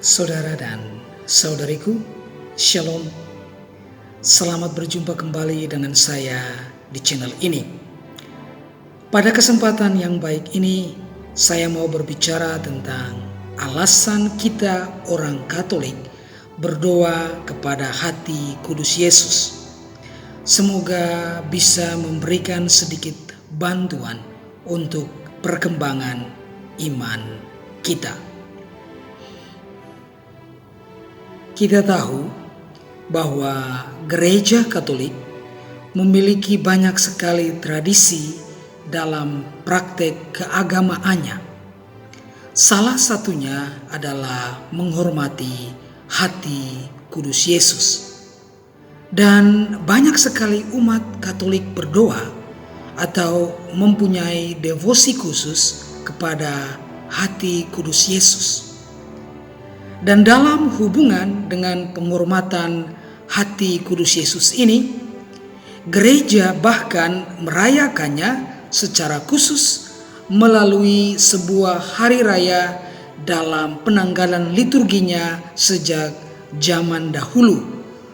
Saudara dan saudariku, Shalom. Selamat berjumpa kembali dengan saya di channel ini. Pada kesempatan yang baik ini, saya mau berbicara tentang alasan kita orang Katolik berdoa kepada hati kudus Yesus. Semoga bisa memberikan sedikit bantuan untuk perkembangan iman kita. Kita tahu bahwa Gereja Katolik memiliki banyak sekali tradisi dalam praktek keagamaannya. Salah satunya adalah menghormati hati kudus Yesus. Dan banyak sekali umat Katolik berdoa atau mempunyai devosi khusus kepada hati kudus Yesus. Dan dalam hubungan dengan penghormatan hati kudus Yesus ini, gereja bahkan merayakannya secara khusus melalui sebuah hari raya dalam penanggalan liturginya sejak zaman dahulu,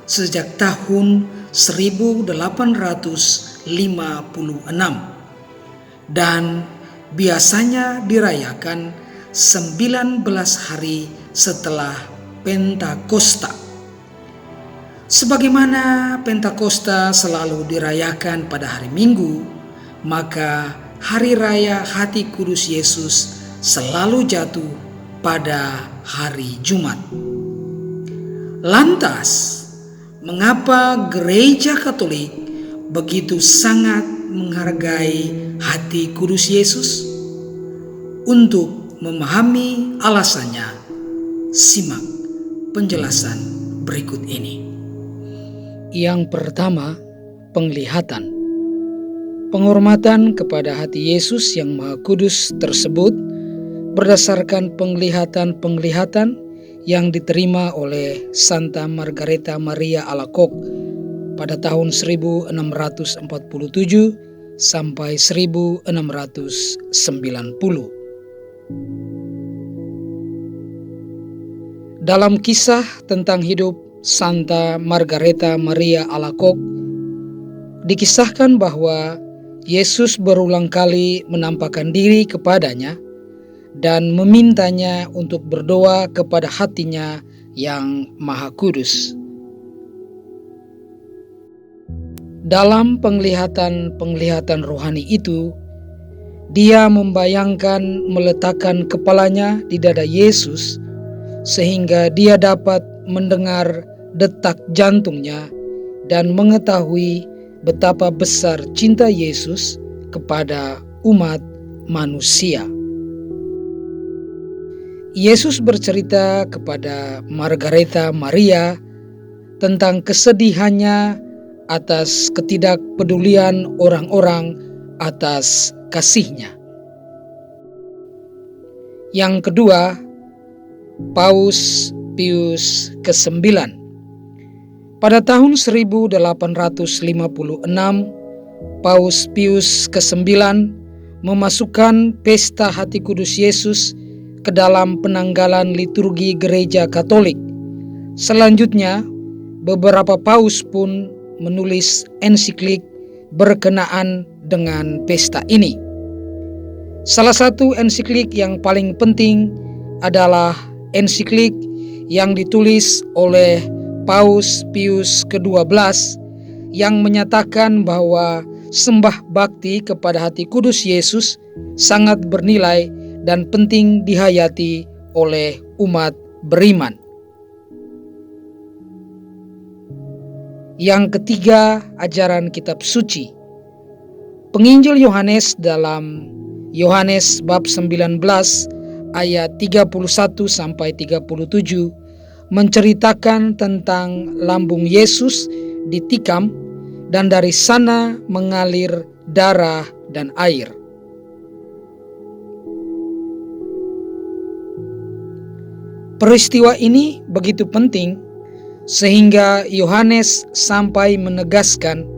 sejak tahun 1856. Dan biasanya dirayakan 19 hari setelah Pentakosta. Sebagaimana Pentakosta selalu dirayakan pada hari Minggu, maka hari raya hati kudus Yesus selalu jatuh pada hari Jumat. Lantas, mengapa Gereja Katolik begitu sangat menghargai hati kudus Yesus? Untuk memahami alasannya, simak penjelasan berikut ini. Yang pertama, penglihatan. Penghormatan kepada hati Yesus yang Maha Kudus tersebut berdasarkan penglihatan-penglihatan yang diterima oleh Santa Margareta Maria Alacoque pada tahun 1647 sampai 1690. Dalam kisah tentang hidup Santa Margareta Maria Alacoque, dikisahkan bahwa Yesus berulang kali menampakkan diri kepadanya dan memintanya untuk berdoa kepada hatinya yang Maha Kudus. Dalam penglihatan-penglihatan rohani itu, dia membayangkan meletakkan kepalanya di dada Yesus sehingga dia dapat mendengar detak jantungnya dan mengetahui betapa besar cinta Yesus kepada umat manusia. Yesus bercerita kepada Margareta Maria tentang kesedihannya atas ketidakpedulian orang-orang atas kasihnya. Yang kedua, Paus Pius ke-9. Pada tahun 1856, Paus Pius ke-9 memasukkan pesta hati kudus Yesus ke dalam penanggalan liturgi Gereja Katolik. Selanjutnya, beberapa paus pun menulis ensiklik berkenaan dengan pesta ini. Salah satu ensiklik yang paling penting adalah ensiklik yang ditulis oleh Paus Pius ke-12 yang menyatakan bahwa sembah bakti kepada hati kudus Yesus sangat bernilai dan penting dihayati oleh umat beriman. Yang ketiga, ajaran kitab suci. Penginjil Yohanes dalam Yohanes bab 19 ayat 31 sampai 37 menceritakan tentang lambung Yesus ditikam dan dari sana mengalir darah dan air. Peristiwa ini begitu penting sehingga Yohanes sampai menegaskan,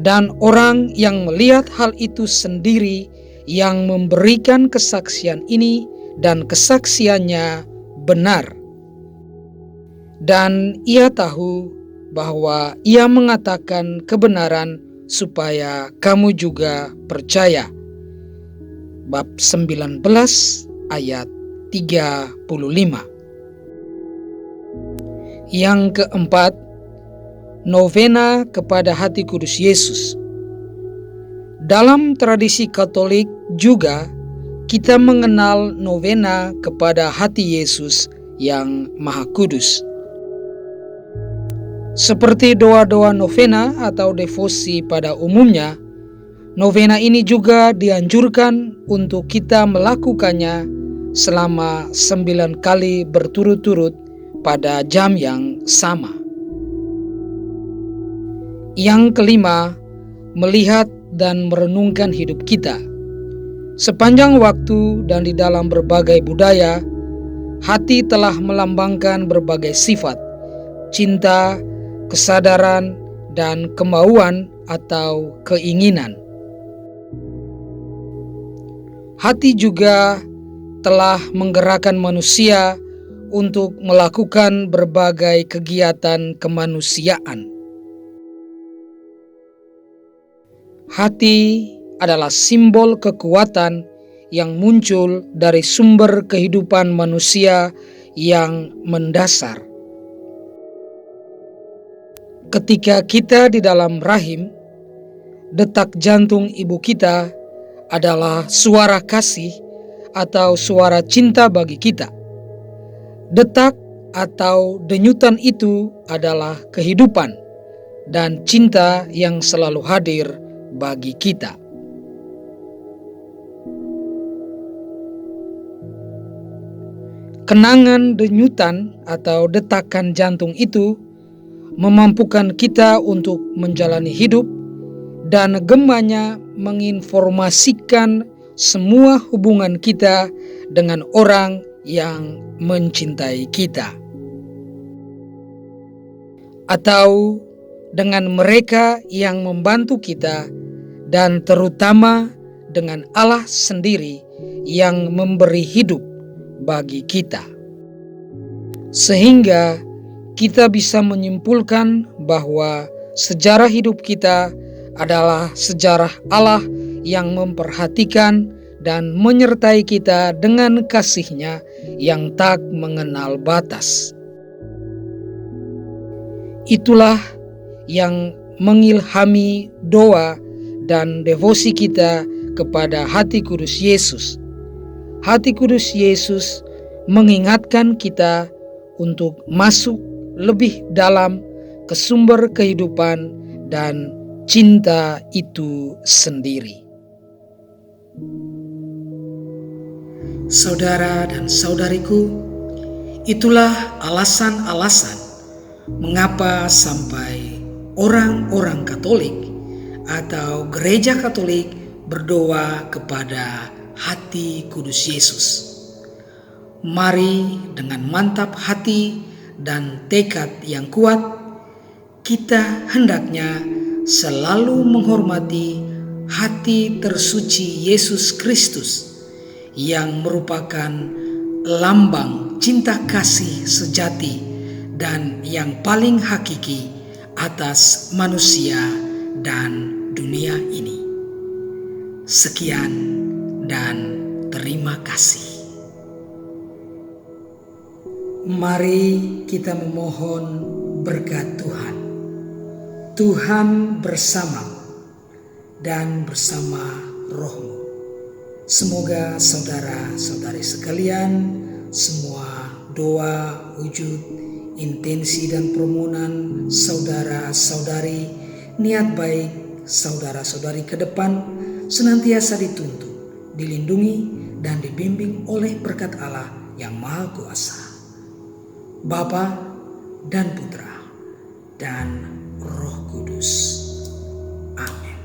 dan orang yang melihat hal itu sendiri yang memberikan kesaksian ini dan kesaksiannya benar, dan ia tahu bahwa ia mengatakan kebenaran supaya kamu juga percaya. Bab 19 ayat 35. Yang keempat, novena kepada Hati Kudus Yesus. Dalam tradisi Katolik juga kita mengenal novena kepada Hati Yesus yang Maha Kudus. Seperti doa-doa novena atau devosi pada umumnya, novena ini juga dianjurkan untuk kita melakukannya selama 9 kali berturut-turut pada jam yang sama. Yang kelima, melihat dan merenungkan hidup kita. Sepanjang waktu dan di dalam berbagai budaya, hati telah melambangkan berbagai sifat, cinta, kesadaran, dan kemauan atau keinginan. Hati juga telah menggerakkan manusia untuk melakukan berbagai kegiatan kemanusiaan. Hati adalah simbol kekuatan yang muncul dari sumber kehidupan manusia yang mendasar. Ketika kita di dalam rahim, detak jantung ibu kita adalah suara kasih atau suara cinta bagi kita. Detak atau denyutan itu adalah kehidupan dan cinta yang selalu hadir bagi kita. Kenangan denyutan atau detakan jantung itu memampukan kita untuk menjalani hidup, dan gembanya menginformasikan semua hubungan kita dengan orang yang mencintai kita, atau dengan mereka yang membantu kita, dan terutama dengan Allah sendiri yang memberi hidup bagi kita. Sehingga kita bisa menyimpulkan bahwa sejarah hidup kita adalah sejarah Allah yang memperhatikan dan menyertai kita dengan kasih-Nya yang tak mengenal batas. Itulah yang mengilhami doa dan devosi kita kepada Hati Kudus Yesus. Hati Kudus Yesus mengingatkan kita untuk masuk lebih dalam ke sumber kehidupan dan cinta itu sendiri. Saudara dan saudariku, itulah alasan-alasan mengapa sampai orang-orang Katolik atau gereja Katolik berdoa kepada Hati Kudus Yesus. Mari dengan mantap hati dan tekad yang kuat, kita hendaknya selalu menghormati hati tersuci Yesus Kristus yang merupakan lambang cinta kasih sejati dan yang paling hakiki atas manusia dan dunia ini. Sekian dan terima kasih. Mari kita memohon berkat Tuhan. Tuhan bersamamu dan bersama rohmu. Semoga saudara-saudari sekalian, semua doa, wujud, intensi dan permohonan saudara-saudari, niat baik saudara-saudari ke depan senantiasa dituntun, dilindungi dan dibimbing oleh berkat Allah yang Maha Kuasa, Bapa dan Putra dan Roh Kudus. Amin.